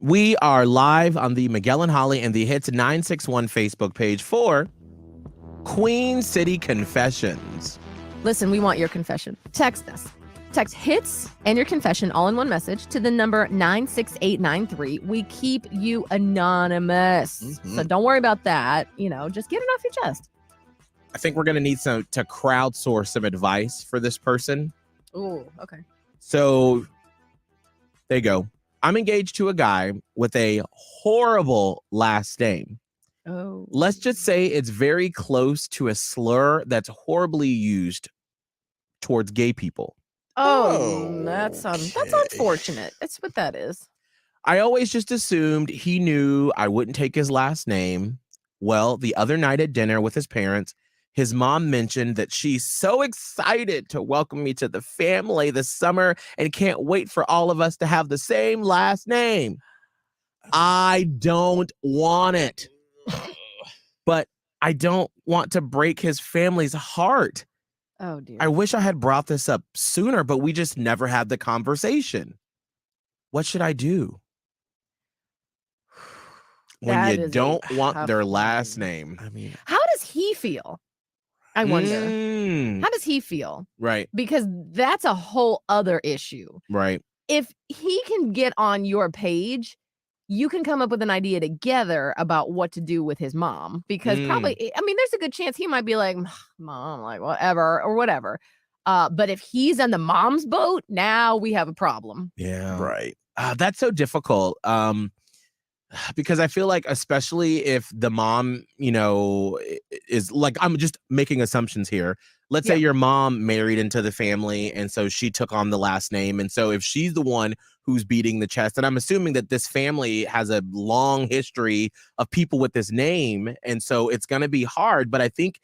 We are live on the Miguel and Holly and the Hits 961 Facebook page for Queen City Confessions. Listen, we want your confession. Text us. Text hits and your confession all in one message to the number 96893. We keep you anonymous. So don't worry about that. Just get it off your chest. I think we're going to need to crowdsource some advice for this person. Ooh, okay. So there you go. I'm engaged to a guy with a horrible last name. Oh. Let's just say it's very close to a slur that's horribly used towards gay people. Oh, that's unfortunate. That's what that is. I always just assumed he knew I wouldn't take his last name. Well, the other night at dinner with his parents, his mom mentioned that she's so excited to welcome me to the family this summer and can't wait for all of us to have the same last name. I don't want it, but I don't want to break his family's heart. Oh, dear. I wish I had brought this up sooner, but we just never had the conversation. What should I do? When you don't want their last name. I mean, how does he feel? I wonder. How does he feel? Right. Because that's a whole other issue. Right. If he can get on your page, you can come up with an idea together about what to do with his mom. Because probably, there's a good chance he might be like, Mom, like whatever or whatever. But if he's on the mom's boat, now we have a problem. Yeah. Right. That's so difficult. Because I feel like, especially if the mom, is like, I'm just making assumptions here. Let's say your mom married into the family, and so she took on the last name. And so if she's the one who's beating the chest, and I'm assuming that this family has a long history of people with this name, and so it's going to be hard. But I think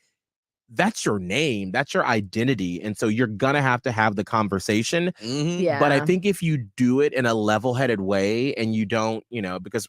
that's your name. That's your identity. And so you're going to have the conversation. Yeah. But I think if you do it in a level-headed way and you don't, because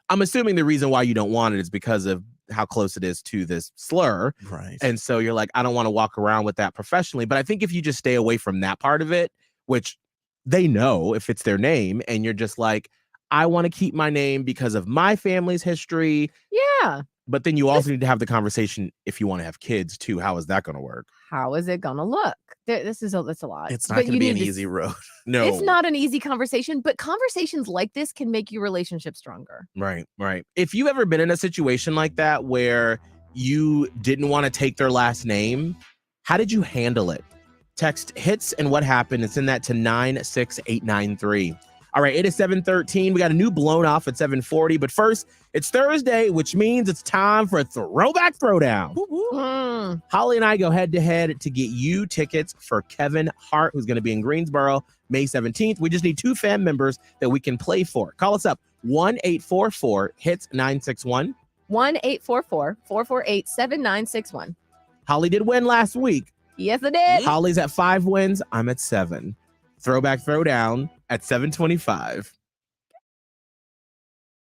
I'm assuming the reason why you don't want it is because of how close it is to this slur. Right. And so you're like, I don't want to walk around with that professionally. But I think if you just stay away from that part of it, which they know if it's their name, and you're just like, I want to keep my name because of my family's history. Yeah. But then you also need to have the conversation if you want to have kids too. How is that going to work? How is it going to look? That's a lot. It's not going to be an easy road. No. It's not an easy conversation, but conversations like this can make your relationship stronger. Right, right. If you've ever been in a situation like that where you didn't want to take their last name, how did you handle it? Text hits and what happened and send that to 96893. All right, it is 7:13. We got a new blown off at 7:40. But first, it's Thursday, which means it's time for a Throwback Throwdown. Holly and I go head to head to get you tickets for Kevin Hart, who's going to be in Greensboro May 17th. We just need 2 fan members that we can play for. Call us up 1-844-HITS-961. 1-844-448-7961. Holly did win last week. Yes, I did. Holly's at 5 wins. I'm at 7. Throwback Throwdown at 7:25.